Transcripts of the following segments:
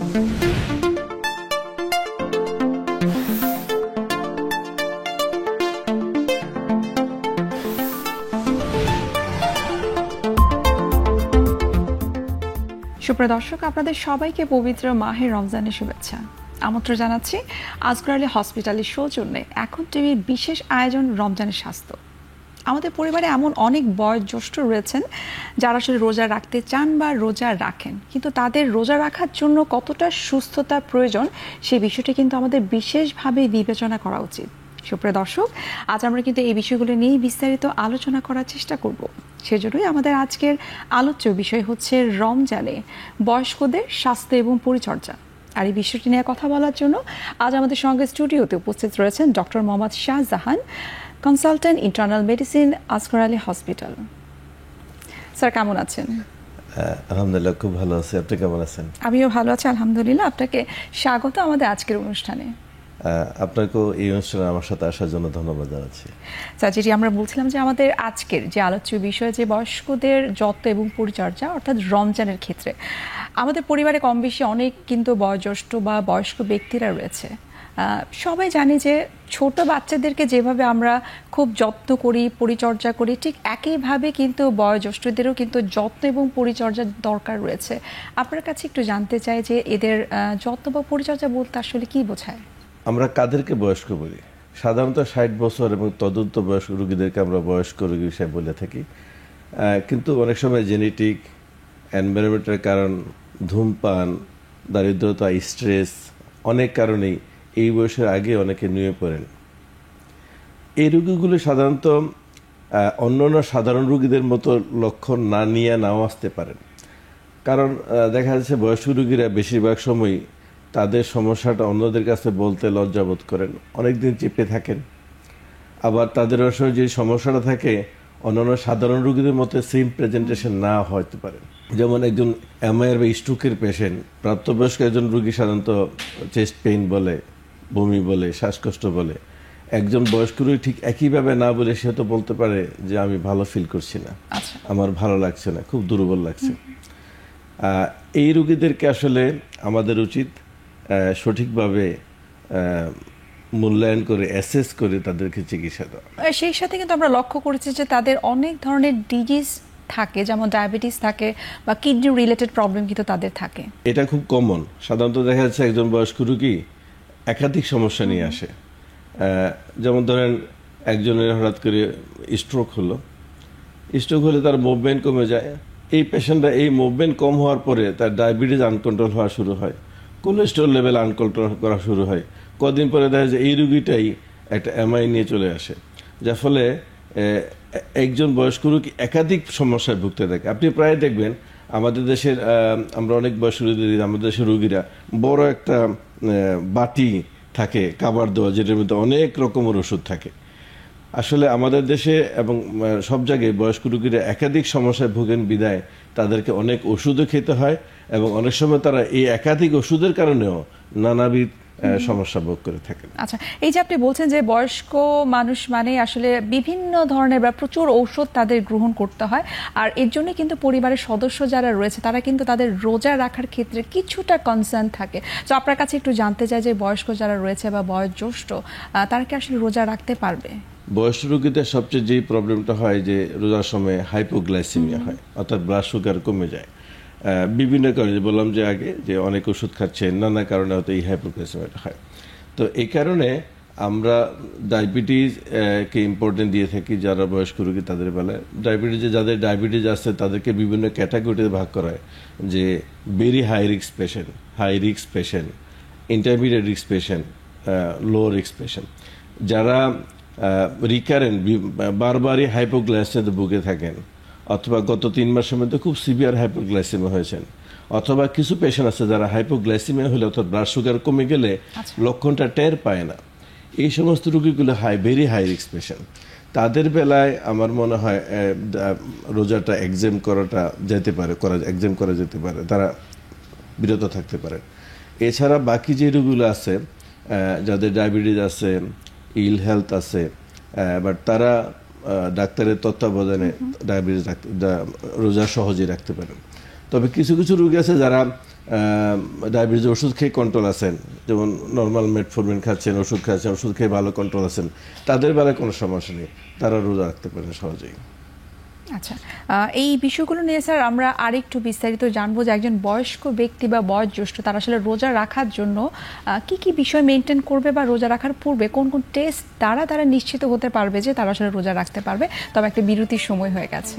সুপ্রিয় দর্শক, আপনাদের সবাইকে পবিত্র মাহে রমজানের শুভেচ্ছা। আমন্ত্রণ জানাচ্ছি আজগর আলী হসপিটালের সৌজন্যে এখন টিভির বিশেষ আয়োজন রমজানের স্বাস্থ্য। আমাদের পরিবারে এমন অনেক বয়োজ্যেষ্ঠ রয়েছেন যারা আসলে রোজা রাখতে চান বা রোজা রাখেন, কিন্তু তাদের রোজা রাখার জন্য কতটা সুস্থতা প্রয়োজন সেই বিষয়টি কিন্তু আমাদের বিশেষভাবে বিবেচনা করা উচিত। সুপ্রিয় দর্শক, আজ আমরা কিন্তু এই বিষয়গুলো নিয়ে বিস্তারিত আলোচনা করার চেষ্টা করব। সেজন্যই আমাদের আজকের আলোচ্য বিষয় হচ্ছে রমজানে বয়স্কদের স্বাস্থ্য এবং পরিচর্যা। আর এই বিষয়টি নিয়ে কথা বলার জন্য আজ আমাদের সঙ্গে স্টুডিওতে উপস্থিত রয়েছেন doctor Mohammad Shahjahan, consultant internal medicine, Asgar Ali hospital. Sir, কেমন আছেন? আলহামদুলিল্লাহ, খুব ভালো আছি। আপনি কেমন আছেন? আমিও ভালো আছি আলহামদুলিল্লাহ। আপনাকে স্বাগত আমাদের আজকের অনুষ্ঠানে। আপনাকেও এই অনুষ্ঠানে আমার সাথে আসার জন্য ধন্যবাদ জানাচ্ছি। স্যার, যেটি আমরা বলছিলাম যে আমাদের আজকের যে আলোচ্য বিষয় যে বয়স্কদের যত্ন এবং পরিচর্যা, অর্থাৎ রমজানের ক্ষেত্রে আমাদের পরিবারে কম বেশি অনেক কিন্তু বয়োজ্যেষ্ঠ বা বয়স্ক ব্যক্তিরা রয়েছে। সবাই জানি যে ছোট বাচ্চাদেরকে যেভাবে আমরা খুব যত্ন করি, পরিচর্যা করি, ঠিক একইভাবে কিন্তু বয়োজ্যেষ্ঠদেরও কিন্তু যত্ন এবং পরিচর্যার দরকার রয়েছে। আপনার কাছে একটু জানতে চাই যে এদের যত্ন বা পরিচর্যা বলতে আসলে কি বোঝায়? আমরা কাদেরকে বয়স্ক বলি? সাধারণত 60 বছর এবং তদন্ত বয়স্ক রোগীদেরকে আমরা বয়স্ক রোগী হিসেবে বলে থাকি। কিন্তু অনেক সময় জেনেটিক, এনভায়রনমেন্টের কারণ, ধূমপান, দারিদ্রতা, স্ট্রেস, অনেক কারণেই এই বয়সের আগে অনেকে নুয়ে পড়েন। এই রোগীগুলো সাধারণত অন্যান্য সাধারণ রোগীদের মতো লক্ষণ না নিয়ে নাও আসতে পারেন। কারণ দেখা যাচ্ছে বয়স্ক রোগীরা বেশিরভাগ সময় তাদের সমস্যাটা অন্যদের কাছে বলতে লজ্জাবোধ করেন, অনেকদিন চেপে থাকেন। আবার তাদের আসলে যে সমস্যাটা থাকে অন্যান্য সাধারণ রোগীদের মতো সেম প্রেজেন্টেশন না হতে পারে। যেমন একজন এমআইআর বা স্ট্রোকের পেশেন্ট, প্রাপ্তবয়স্ক একজন রোগী সাধারণত চেস্ট পেইন বলে, বমি বলে, শ্বাসকষ্ট বলে। একজন বয়স্ক রোগী ঠিক একইভাবে না বলে সে তো বলতে পারে যে আমি ভালো ফিল করছি না, আমার ভালো লাগছে না, খুব দুর্বল লাগছে। এই রোগীদেরকে আসলে আমাদের উচিত সঠিকভাবে মূল্যায়ন করে, অ্যাসেস করে তাদেরকে চিকিৎসা দেওয়া। সেই সাথে কিন্তু আমরা লক্ষ্য করেছি যে তাদের অনেক ধরনের ডিজিজ থাকে, যেমন ডায়াবেটিস থাকে বা কিডনি রিলেটেড প্রবলেম কিন্তু তাদের থাকে। এটা খুব কমন। সাধারণত দেখা যাচ্ছে একজন বয়স্ক রোগী একাধিক সমস্যা নিয়ে আসে। যেমন ধরেন একজনের হঠাৎ করে স্ট্রোক হলো, স্ট্রোক হলে তার মুভমেন্ট কমে যায়। এই পেশেন্টরা এই মুভমেন্ট কম হওয়ার পরে তার ডায়াবেটিস আনকন্ট্রোল হওয়া শুরু হয়, কোলেস্ট্রল লেভেল আনকন্ট্রোল করা শুরু হয়। কদিন পরে দেখা যায় এই রোগীটাই একটা এমআই নিয়ে চলে আসে, যার ফলে একজন বয়স্ক রোগী একাধিক সমস্যায় ভুগতে থাকে। আপনি প্রায় দেখবেন আমাদের দেশের, আমরা অনেক বয়স্ক রোগী, আমাদের দেশের রোগীরা বড় একটা বাটি থাকে কাবার দেওয়া, যেটার মধ্যে অনেক রকমের ওষুধ থাকে। আসলে আমাদের দেশে এবং সব জায়গায় বয়স্ক রোগীরা একাধিক সমস্যায় ভোগেন বিদায় তাদেরকে অনেক ওষুধও খেতে হয়, এবং অনেক সময় তারা এই একাধিক ওষুধের কারণেও নানাবিধ সমস্যা ভোগ করে থাকেন। আচ্ছা, এই যে আপনি বলছেন যে বয়স্ক মানুষ মানে আসলে বিভিন্ন ধরনের বা প্রচুর ঔষধ তাদের গ্রহণ করতে হয়, আর এর জন্য কিন্তু পরিবারের সদস্য যারা রয়েছে তারা কিন্তু তাদের রোজা রাখার ক্ষেত্রে কিছুটা কনসার্ন থাকে। তো আপনার কাছে একটু জানতে চাই যে বয়স্ক যারা রয়েছে বা বয়োজ্যেষ্ঠ তারা কি আসলে রোজা রাখতে পারবে? বয়স্ক রোগীদের সবচেয়ে যেই প্রবলেমটা হয় যে রোজার সময় হাইপোগ্লাইসেমিয়া হয়, অর্থাৎ ব্লাড সুগার কমে যায়। বিভিন্ন কারণে বললাম যে আগে যে অনেক ওষুধ খাচ্ছেন, নানা কারণে হয়তো এই হাইপোগ্লাইসেমিয়াটা হয়। তো এই কারণে আমরা ডায়াবেটিসকে ইম্পর্টেন্ট দিয়ে থাকি যারা বয়স্ক রোগী তাদের বেলায়। যাদের ডায়াবেটিস আছে তাদেরকে বিভিন্ন ক্যাটাগরিতে ভাগ করা হয়, যে very high risk patient, intermediate risk patient, low risk patient. যারা রিকারেন্ট বারবারই হাইপোগ্লাইসেমিয়াতে ভুগে থাকেন, অথবা গত 3 মাসের মধ্যে খুব সিভিয়ার হাইপোগ্লাইসেমিয়া হয়েছেন, অথবা কিছু পেশেন্ট আছে যারা হাইপোগ্লাইসেমিয়া হলে অর্থাৎ ব্লাড সুগার কমে গেলে লক্ষণটা টের পায় না। এই সমস্ত রোগীগুলো ভেরি হাই রিস্ক পেশেন্ট। তাদের বেলায় আমার মনে হয় রোজাটা এক্সেম করা যেতে পারে, তারা বিরত থাকতে পারে। এছাড়া বাকি যে রোগগুলো আছে, যাদের ডায়াবেটিস আছে, ইল হেলথ আছে, বাট তারা ডাক্তারের তত্ত্বাবধানে ডায়াবেটিস রোজা সহজেই রাখতে পারেন। তবে কিছু কিছু রোগী আছে যারা ডায়াবেটিসের ওষুধ খেয়ে কন্ট্রোল আছেন, যেমন নর্মাল মেটফরমিন খাচ্ছেন, ওষুধ খাচ্ছেন, ওষুধ খেয়ে ভালো কন্ট্রোল আছেন, তাদের বেলায় কোনো সমস্যা নেই, তারা রোজা রাখতে পারেন সহজেই। আচ্ছা, এই বিষয়গুলো নিয়ে স্যার আমরা আরেকটু বিস্তারিত জানবো যে একজন বয়স্ক ব্যক্তি বা বয়োজ্যেষ্ঠ তারা আসলে রোজা রাখার জন্য কি কি বিষয় মেনটেন করবে বা রোজা রাখার পূর্বে কোন কোন টেস্ট দ্বারা তারা নিশ্চিত হতে পারবে যে তারা আসলে রোজা রাখতে পারবে। তবে একটা বিরতির সময় হয়ে গেছে।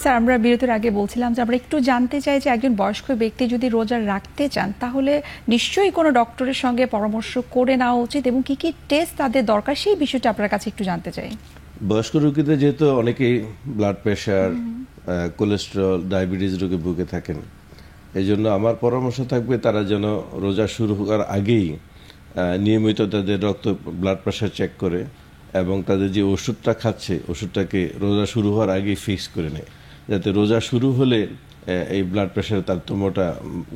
স্যার, আমরা বিরতির আগে বলছিলাম যে আমরা একটু জানতে চাই যে একজন বয়স্ক ব্যক্তি যদি রোজা রাখতে চান তাহলে নিশ্চয়ই কোনো ডক্টরের সঙ্গে পরামর্শ করে নেওয়া উচিত এবং কি কি টেস্ট তাদের দরকার সেই বিষয়টা আপনার কাছে একটু জানতে চাই। বয়স্ক রোগীদের যেহেতু অনেকেই ব্লাড প্রেশার, কোলেস্টেরল, ডায়াবেটিস রোগে ভুগে থাকেন, এই জন্য আমার পরামর্শ থাকবে তারা যেন রোজা শুরু হওয়ার আগেই নিয়মিত তাদের রক্ত ব্লাড প্রেশার চেক করে এবং তাদের যে ওষুধটা খাচ্ছে ওষুধটাকে রোজা শুরু হওয়ার আগেই ফিক্স করে নেয়, যাতে রোজা শুরু হলে এই ব্লাড প্রেশারের তারতম্যটা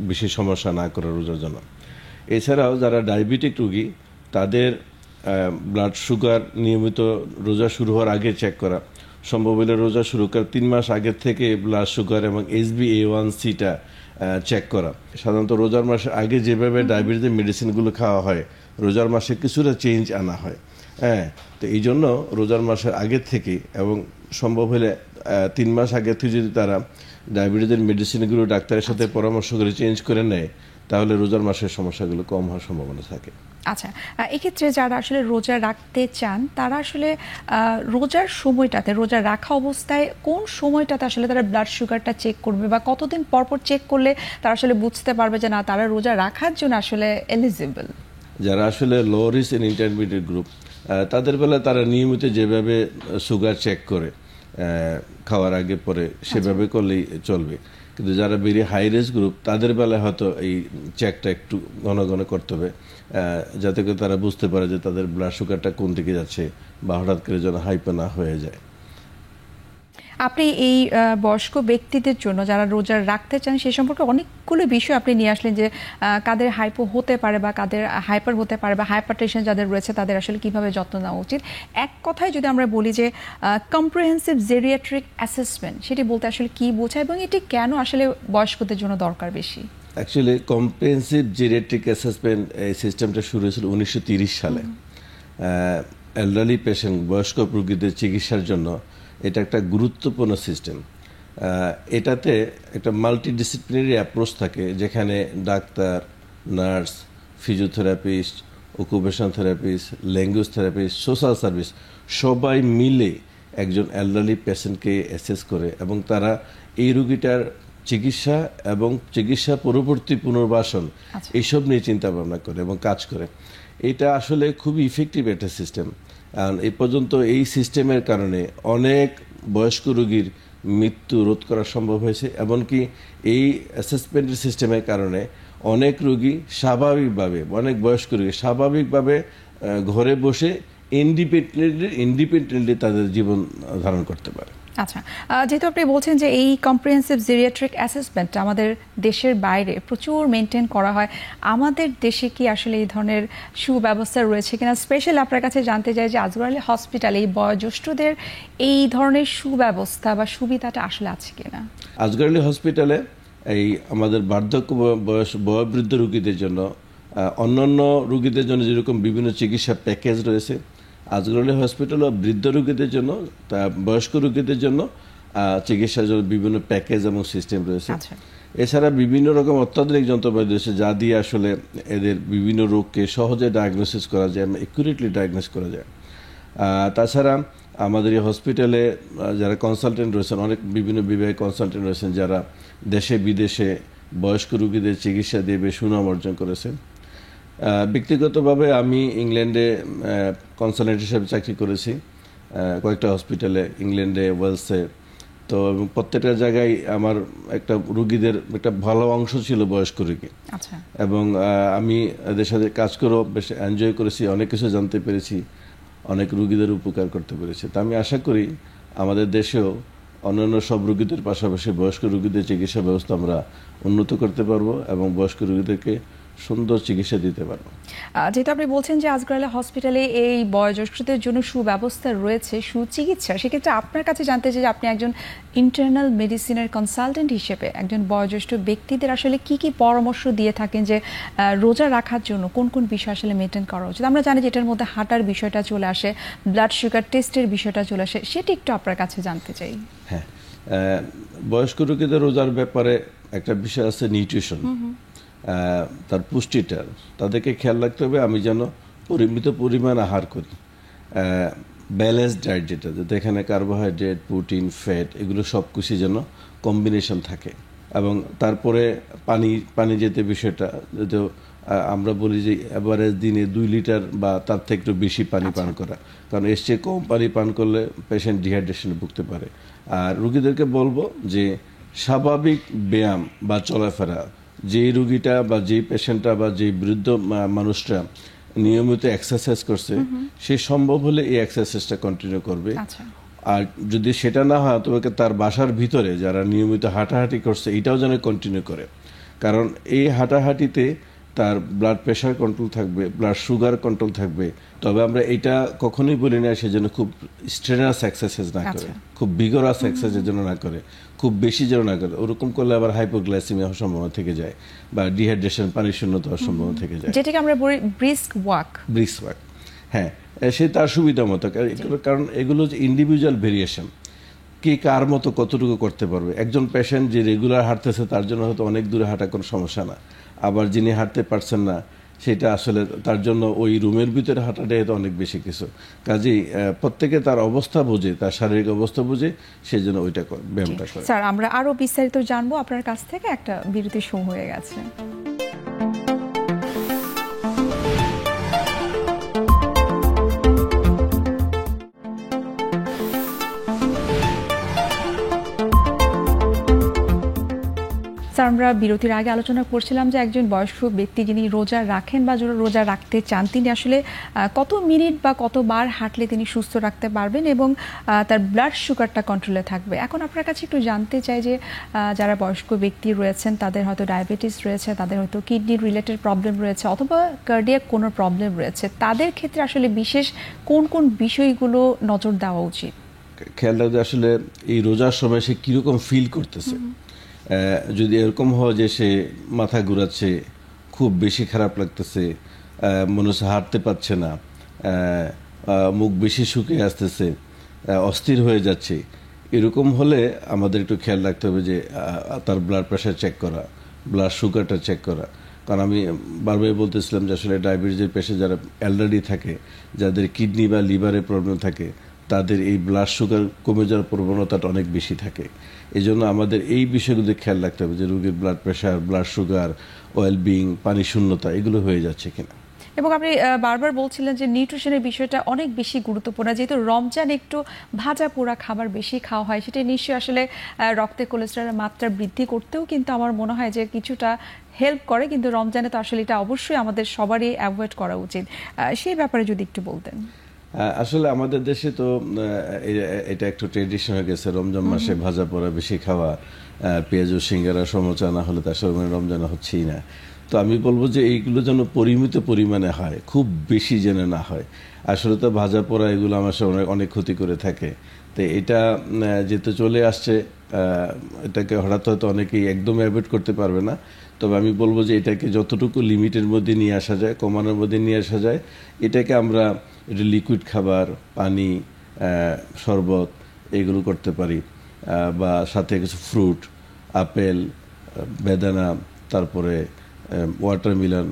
বেশি সমস্যা না করে রোজার জন্য। এছাড়াও যারা ডায়াবেটিক রোগী তাদের ব্লাড সুগার নিয়মিত রোজা শুরু হওয়ার আগে চেক করা, সম্ভব হলে রোজা শুরু করার 3 মাস আগে থেকে ব্লাড সুগার এবং HbA1c-টা চেক করা। সাধারণত রোজার মাসের আগে যেভাবে ডায়াবেটিসের মেডিসিনগুলো খাওয়া হয় রোজার মাসে কিছুটা চেঞ্জ আনা হয়। হ্যাঁ, তো এই জন্য রোজার মাসের আগে থেকে এবং সম্ভব হলে 3 মাস আগে থেকে যদি তারা ডায়াবেটিসের মেডিসিনগুলো ডাক্তারের সাথে পরামর্শ করে চেঞ্জ করে নেয় তাহলে রোজার মাসের সমস্যাগুলো কম হওয়ার সম্ভাবনা থাকে। আচ্ছা, এক্ষেত্রে যারা আসলে রোজা রাখতে চান তারা আসলে রোজার সময়টাতে, রোজা রাখা অবস্থায় কোন সময়টাতে আসলে তারা ব্লাড সুগারটা চেক করবে বা কতদিন পর পর চেক করলে তারা আসলে বুঝতে পারবে যে না তারা রোজা রাখার জন্য আসলে এলিজিবল? যারা আসলে low risk and intermediate group তাদের বেলা তারা নিয়মিত যেভাবে সুগার চেক করে খাওয়ার আগে পরে সেভাবে করলেই চলবে, কিন্তু যারা বেরি হাই রিস্ক গ্রুপ তাদের বেলায় হয়তো এই চেকটা একটু ঘন ঘন করতে হবে, যাতে করে তারা বুঝতে পারে যে তাদের ব্লাড সুগারটা কোন দিকে যাচ্ছে বা হঠাৎ করে যেন হাইপো না হয়ে যায়। আপনি এই বয়স্ক ব্যক্তিদের জন্য যারা রোজা রাখতে চান সে সম্পর্কে অনেকগুলো বিষয় আপনি নিয়ে আসলেন যে কাদের হাইপো হতে পারে বা কাদের হাইপার হতে পারে বা হাইপারটেনশন যাদের রয়েছে তাদের আসলে কিভাবে যত্ন নেওয়া উচিত। এক কথায় যদি আমরা বলি যে কম্প্রিহেন্সিভ জেরিয়াট্রিক অ্যাসেসমেন্ট, সেটি বলতে আসলে কি বোঝায় এবং এটি কেন আসলে বয়স্কদের জন্য দরকার বেশি? অ্যাকচুয়ালি কম্প্রিহেন্সিভ জেরিয়াট্রিক অ্যাসেসমেন্ট এই সিস্টেমটা শুরু হয়েছিল 1930 সালে। এলডারলি পেশেন্ট, বয়স্ক রোগীদের চিকিৎসার জন্য এটা একটা গুরুত্বপূর্ণ সিস্টেম। এটাতে একটা মাল্টিডিসিপ্লিনারি অ্যাপ্রোচ থাকে যেখানে doctor, nurse, physiotherapist, occupation therapist, language therapist, social service সবাই মিলে একজন এলডারলি পেশেন্টকে অ্যাসেস করে এবং তারা এই রোগীটার চিকিৎসা এবং চিকিৎসা পরবর্তী পুনর্বাসন এইসব নিয়ে চিন্তা ভাবনা করে এবং কাজ করে। এটা আসলে খুবই ইফেক্টিভ একটা সিস্টেম। এই পর্যন্ত এই সিস্টেমের কারণে অনেক বয়স্ক রোগীর মৃত্যু রোধ করা সম্ভব হয়েছে, এমনকি এই অ্যাসেসমেন্টের সিস্টেমের কারণে অনেক রোগী স্বাভাবিকভাবে, অনেক বয়স্ক রোগী স্বাভাবিকভাবে ঘরে বসে ইন্ডিপেন্ডেন্টলি তাদের জীবন ধারণ করতে পারে। আচ্ছা, যেহেতু আপনি বলছেন যে এই কম্প্রিহেন্সিভ জেরিয়াট্রিক অ্যাসেসমেন্ট আমাদের দেশের বাইরে প্রচুর মেনটেন করা হয়, আমাদের দেশে কি আসলে এই ধরনের সুব্যবস্থা রয়েছে কিনা? স্পেশাল আপনার কাছে জানতে চাই যে আজগর আলী হসপিটালে এই বয়োজ্যেষ্ঠদের এই ধরনের সুব্যবস্থা বা সুবিধাটা আসলে আছে কিনা? আজগর আলী হসপিটালে এই আমাদের বার্ধক্য বয়োবৃদ্ধ রোগীদের জন্য, অন্যান্য রোগীদের জন্য যেরকম বিভিন্ন চিকিৎসা প্যাকেজ রয়েছে, আজগর আলী হসপিটালও বৃদ্ধ রোগীদের জন্য, বয়স্ক রোগীদের জন্য চিকিৎসার জন্য বিভিন্ন প্যাকেজ এবং সিস্টেম রয়েছে। এছাড়া বিভিন্ন রকম অত্যাধুনিক যন্ত্রপাতি রয়েছে যা দিয়ে আসলে এদের বিভিন্ন রোগকে সহজে ডায়াগনোসিস করা যায় এবং একুরেটলি ডায়াগনোস করা যায়। তাছাড়া আমাদের এই হসপিটালে যারা কনসালটেন্ট রয়েছেন, অনেক বিভিন্ন বিভাগে কনসালটেন্ট রয়েছেন যারা দেশে বিদেশে বয়স্ক রোগীদের চিকিৎসা দিয়ে বেশ সুনাম অর্জন করেছেন। ব্যক্তিগতভাবে আমি ইংল্যান্ডে কনসালটেন্ট হিসেবে চাকরি করেছি কয়েকটা হসপিটালে, ইংল্যান্ডে, ওয়েলসে। তো প্রত্যেকটা জায়গায় আমার একটা রোগীদের একটা ভালো অংশ ছিল বয়স্ক রোগী, এবং আমি এদের সাথে কাজ করেও বেশ এনজয় করেছি, অনেক কিছু জানতে পেরেছি, অনেক রোগীদের উপকার করতে পেরেছি। তা আমি আশা করি আমাদের দেশেও অন্যান্য সব রোগীদের পাশাপাশি বয়স্ক রোগীদের চিকিৎসা ব্যবস্থা আমরা উন্নত করতে পারবো এবং বয়স্ক রোগীদেরকে সুন্দর চিকিৎসা দিতে পারবো। যেটা আপনি বলছেন যে আজগর হসপিটালে এই বয়োজ্যেষ্ঠদের জন্য সুব্যবস্থা রয়েছে, সুচিকিৎসা, সেক্ষেত্রে আপনার কাছে জানতে চাই যে আপনি একজন ইন্টারনাল মেডিসিনের কনসালটেন্ট হিসেবে একজন বয়োজ্যেষ্ঠ ব্যক্তিদের আসলে কি কি পরামর্শ দিয়ে থাকেন যে রোজা রাখার জন্য কোন কোন বিষয় আসলে মেনটেন করা উচিত? আমরা জানি যে এটার মধ্যে হাঁটার বিষয়টা চলে আসে, ব্লাড সুগার টেস্টের বিষয়টা চলে আসে, সেটা একটু আপনার কাছে জানতে চাই। হ্যাঁ, বয়স্ক রোগীদের রোজার ব্যাপারে একটা বিষয় আছে নিউট্রিশন, তার পুষ্টিটা তাদেরকে খেয়াল রাখতে হবে। আমি যেন পরিমিত পরিমাণ আহার করি, ব্যালেন্স ডায়েট যেটা, যাতে এখানে কার্বোহাইড্রেট, প্রোটিন, ফ্যাট এগুলো সব কিছু যেন কম্বিনেশন থাকে। এবং তারপরে পানি যেতে বিষয়টা, যেহেতু আমরা বলি যে এভারেজ দিনে 2 লিটার বা তার থেকে একটু বেশি পানি পান করা, কারণ এর চেয়ে কম পানি পান করলে পেশেন্ট ডিহাইড্রেশনে ভুগতে পারে। আর রুগীদেরকে বলবো যে স্বাভাবিক ব্যায়াম বা চলাফেরা, যেই রুগীটা বা যেই পেশেন্টটা বা যেই বৃদ্ধ মানুষটা নিয়মিত এক্সারসাইজ করছে, সে সম্ভব হলে এই এক্সারসাইজটা কন্টিনিউ করবে। আর যদি সেটা না হয় তবে তার বাসার ভিতরে যারা নিয়মিত হাঁটাহাঁটি করছে এটাও যেন কন্টিনিউ করে, কারণ এই হাঁটাহাঁটিতে তার ব্লাড প্রেশার কন্ট্রোল থাকবে, ব্লাড সুগার কন্ট্রোল থাকবে। তবে আমরা এটা কখনোই বলি না সে যেন খুব স্ট্রেনাস এক্সারসাইজ না করে, খুব বিগরাস এক্সারসাইজ যেন না করে, খুব বেশি যেন না করে। ওরকম করলে আবার হাইপোগ্লাইসেমিয়া হওয়ার সম্ভাবনা থেকে যায় বা ডিহাইড্রেশন, পানি শূন্যতা হওয়ার সম্ভাবনা থেকে যায়, যেটাকে আমরা বলি ব্রিস্ক ওয়াক। হ্যাঁ, সে তার সুবিধা মতো, কারণ এগুলো যে ইন্ডিভিজুয়াল ভেরিয়েশন, কে কার মতো কতটুকু করতে পারবে। একজন পেশেন্ট যে রেগুলার হাঁটতেছে তার জন্য হয়তো অনেক দূরে হাঁটা কোনো সমস্যা না, আবার যিনি হাঁটতে পারছেন না সেটা আসলে তার জন্য ওই রুমের ভিতরে হাঁটাটাই তো অনেক বেশি কিছু। কাজেই প্রত্যেকে তার অবস্থা বুঝে, তার শারীরিক অবস্থা বুঝে সেই জন্য ওইটা ব্যায়ামটা করে। স্যার, আমরা আরো বিস্তারিত জানবো আপনার কাছ থেকে, একটা বিরতির সময় হয়ে গেছে। স্যার, আমরা বিরতির আগে আলোচনা করছিলাম যে একজন বয়স্ক ব্যক্তি যিনি রোজা রাখেন বা রোজা রাখতে চান, তিনি আসলে কত মিনিট বা কতবার হাঁটলে তিনি সুস্থ রাখতে পারবেন এবং তার ব্লাড সুগারটা কন্ট্রোলে থাকবে। এখন আপনার কাছে একটু জানতে চাই যে যারা বয়স্ক ব্যক্তি রয়েছেন, তাদের হয়তো ডায়াবেটিস রয়েছে, তাদের হয়তো কিডনি রিলেটেড প্রবলেম রয়েছে অথবা কার্ডিয়াক কোনো প্রবলেম রয়েছে, তাদের ক্ষেত্রে আসলে বিশেষ কোন কোন বিষয়গুলো নজর দেওয়া উচিত? খেয়াল রাখতে আসলে এই রোজার সময় সে কীরকম ফিল করতেছে। যদি এরকম হয় যে সে মাথা ঘুরাচ্ছে, খুব বেশি খারাপ লাগতেছে, মনে হচ্ছে হাঁটতে পারছে না, মুখ বেশি শুকিয়ে আসতেছে, অস্থির হয়ে যাচ্ছে, এরকম হলে আমাদের একটু খেয়াল রাখতে হবে যে তার ব্লাড প্রেশার চেক করা, ব্লাড সুগারটা চেক করা। কারণ আমি বারবার বলতেছিলাম যে আসলে ডায়াবেটিসের পেশেন্ট যারা এলডারলি থাকে, যাদের কিডনি বা লিভারের প্রবলেম থাকে, তাদের এই ব্লাড সুগার কমে যাওয়ার প্রবণতাটা অনেক বেশি থাকে। এই জন্য আমাদের এই বিষয়গুলো খেয়াল রাখতে হবে যে রোগীর blood pressure, blood sugar, wellbeing, পানি শূন্যতা এগুলো হয়ে যাচ্ছে কিনা। এবং আপনি বারবার বলছিলেন যে নিউট্রিশনের বিষয়টা অনেক বেশি গুরুত্বপূর্ণ, যেহেতু রমজান একটু ভাজা পোড়া খাবার বেশি খাওয়া হয়, সেটা নিশ্চয়ই আসলে রক্তে কোলেস্টেরলের মাত্রা বৃদ্ধি করতেও কিন্তু আমার মনে হয় যে কিছুটা হেল্প করে, কিন্তু রমজানে তো আসলে এটা অবশ্যই আমাদের সবারই অ্যাভয়েড করা উচিত। সেই ব্যাপারে যদি একটু বলতেন। আসলে আমাদের দেশে তো এটা একটু ট্রেডিশন হয়ে গেছে, রমজান মাসে ভাজা পোড়া বেশি খাওয়া, পেঁয়াজ ও সিঙ্গারা সমোচা না হলে তার সঙ্গে রমজান হচ্ছেই না। তো আমি বলবো যে এইগুলো যেন পরিমিত পরিমাণে হয়, খুব বেশি যেন না হয়। আসলে তো ভাজা পোড়া এগুলো আমার অনেক ক্ষতি করে থাকে। তো এটা যেহেতু চলে আসছে, এটাকে হঠাৎ হয়তো অনেকেই একদম অ্যাভয়েড করতে পারবে না। তবে আমি বলবো যে এটাকে যতটুকু লিমিটের মধ্যে নিয়ে আসা যায়, কমানোর মধ্যে নিয়ে আসা যায়, এটাকে আমরা এটা লিকুইড খাবার, পানি, শরবত এগুলো করতে পারি, বা সাথে কিছু ফ্রুট, আপেল, বেদানা, তারপরে ওয়াটারমেলন,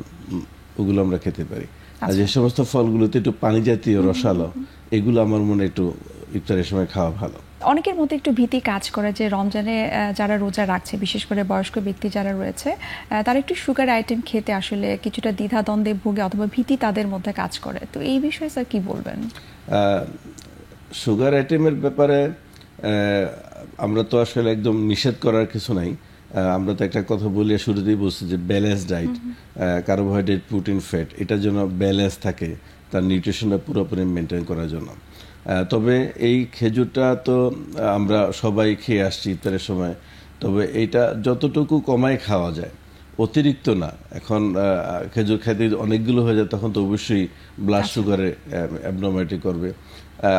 ওগুলো আমরা খেতে পারি। আর যে সমস্ত ফলগুলোতে একটু পানি জাতীয় রসালো, এগুলো আমার মনে একটু ইফতারের সময় খাওয়া ভালো। অনেকের মধ্যে একটু ভীতি কাজ করে যে রমজানে যারা রোজা রাখছে, বিশেষ করে বয়স্ক ব্যক্তি যারা রয়েছে, তারা একটু সুগার আইটেম খেতে আসলে কিছুটা দ্বিধাদ্বন্দ্বে ভোগে অথবা ভীতি তাদের মধ্যে কাজ করে। তো এই বিষয়ে স্যার কি বলবেন? সুগার আইটেমের ব্যাপারে আমরা তো আসলে একদম নিষেধ করার কিছু নাই। আমরা তো একটা কথা বলিয়া শুরুতেই বলছি যে balance diet, carbohydrate, protein, fat, এটা যেন ব্যালেন্স থাকে তার নিউট্রিশনটা পুরোপুরি মেনটেন করার জন্য। তবে এই খেজুরটা তো আমরা সবাই খেয়ে আসছি ইফতারের সময়, তবে এইটা যতটুকু কমায় খাওয়া যায়, অতিরিক্ত না। এখন খেজুর খাইতে অনেকগুলো হয়ে যায়, তখন তো অবশ্যই ব্লাড সুগারে অ্যাবনর্মালিটি করবে।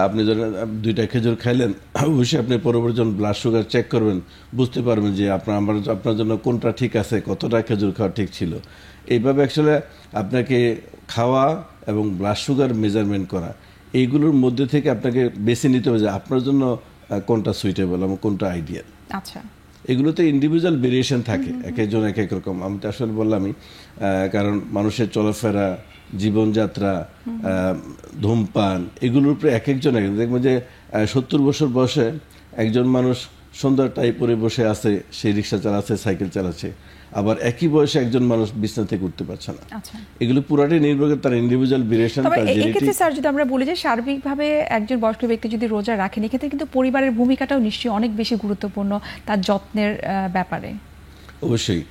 আপনি যখন 2টা খেজুর খাইলেন, অবশ্যই আপনি পরবর্তী যখন ব্লাড সুগার চেক করবেন, বুঝতে পারবেন যে আপনার জন্য কোনটা ঠিক আছে, কতটা খেজুর খাওয়া ঠিক ছিল। এইভাবে অ্যাকচুয়ালি আপনাকে খাওয়া এবং ব্লাড সুগার মেজারমেন্ট করা, এইগুলোর মধ্যে থেকে আপনাকে বেছে নিতে হবে যে আপনার জন্য কোনটা সুইটেবল এবং কোনটা আইডিয়াল। আচ্ছা, এগুলোতে ইন্ডিভিজুয়াল ভেরিয়েশন থাকে, এক একজন এক এক রকম। আমি তো আসলে বললামই, কারণ মানুষের চলাফেরা, জীবনযাত্রা, ধূমপান, এগুলোর উপরে এক একজন দেখবেন যে 70 বছর বয়সে একজন মানুষ সন্ধ্যার টাই পরে বসে আছে, সে রিক্সা চালাচ্ছে, সাইকেল চালাচ্ছে, আবার একই বয়সে একজন মানুষ বিছানা থেকে উঠতে পারছে না। আচ্ছা, এগুলো পুরাটাই নির্ভর করে তার ইন্ডিভিজুয়াল ভেরিয়েশন, তবে তার এক্ষেত্রে জেনেটিক। স্যার যদি আমরা বলি যে সার্বিকভাবে একজন বয়স্ক ব্যক্তি যদি রোজা রাখেন, এক্ষেত্রে কিন্তু পরিবারের ভূমিকাটাও নিশ্চয়ই অনেক বেশি গুরুত্বপূর্ণ তার যত্নের ব্যাপারে। অবশ্যই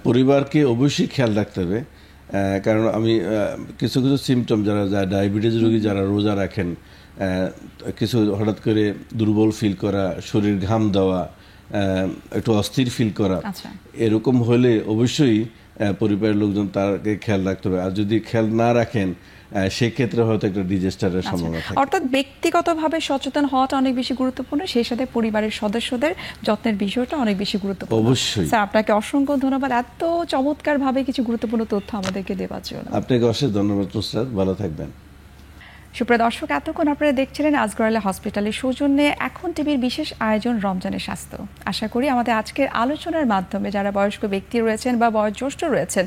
পরিবারকে অবশ্যই খেয়াল রাখতে হবে, কারণ আমি কিছু কিছু সিমটম, যারা ডায়াবেটিস রোগী যারা রোজা রাখেন, কিছু হঠাৎ করে দুর্বল ফিল করা, শরীর ঘাম দেওয়া, একটু অস্থির ফিল করা, আচ্ছা, এরকম হলে অবশ্যই পরিবারের লোকজন তাকে খেয়াল রাখতে হবে। আর যদি খেয়াল না রাখেন, সেক্ষেত্রে হয়তো একটা ডিজাস্টারের সম্ভাবনা থাকে। অর্থাৎ ব্যক্তিগতভাবে সচেতন হওয়াটা অনেক বেশি গুরুত্বপূর্ণ, সেই সাথে পরিবারের সদস্যদের যত্নের বিষয়টা অনেক বেশি গুরুত্বপূর্ণ। অবশ্যই স্যার, আপনাকে অসংখ্য ধন্যবাদ এত চমৎকারভাবে কিছু গুরুত্বপূর্ণ তথ্য আমাদেরকে দেওয়ার জন্য। আপনাকে অশেষ ধন্যবাদ নুসরাত, ভালো থাকবেন। সুপ্রিয় দর্শক, এতক্ষণ আপনারা দেখছিলেন আজগর আলী হসপিটালের সৌজন্যে এখন টিভির বিশেষ আয়োজন রমজানের স্বাস্থ্য। আশা করি আমাদের আজকের আলোচনার মাধ্যমে যারা বয়স্ক ব্যক্তি রয়েছেন বা বয়োজ্যেষ্ঠ রয়েছেন,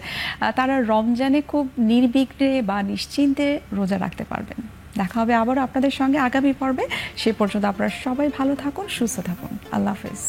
তারা রমজানে খুব নির্বিঘ্নে বা নিশ্চিন্তে রোজা রাখতে পারবেন। দেখা হবে আবারও আপনাদের সঙ্গে আগামী পর্বে। সে পর্যন্ত আপনারা সবাই ভালো থাকুন, সুস্থ থাকুন। আল্লাহ হাফেজ।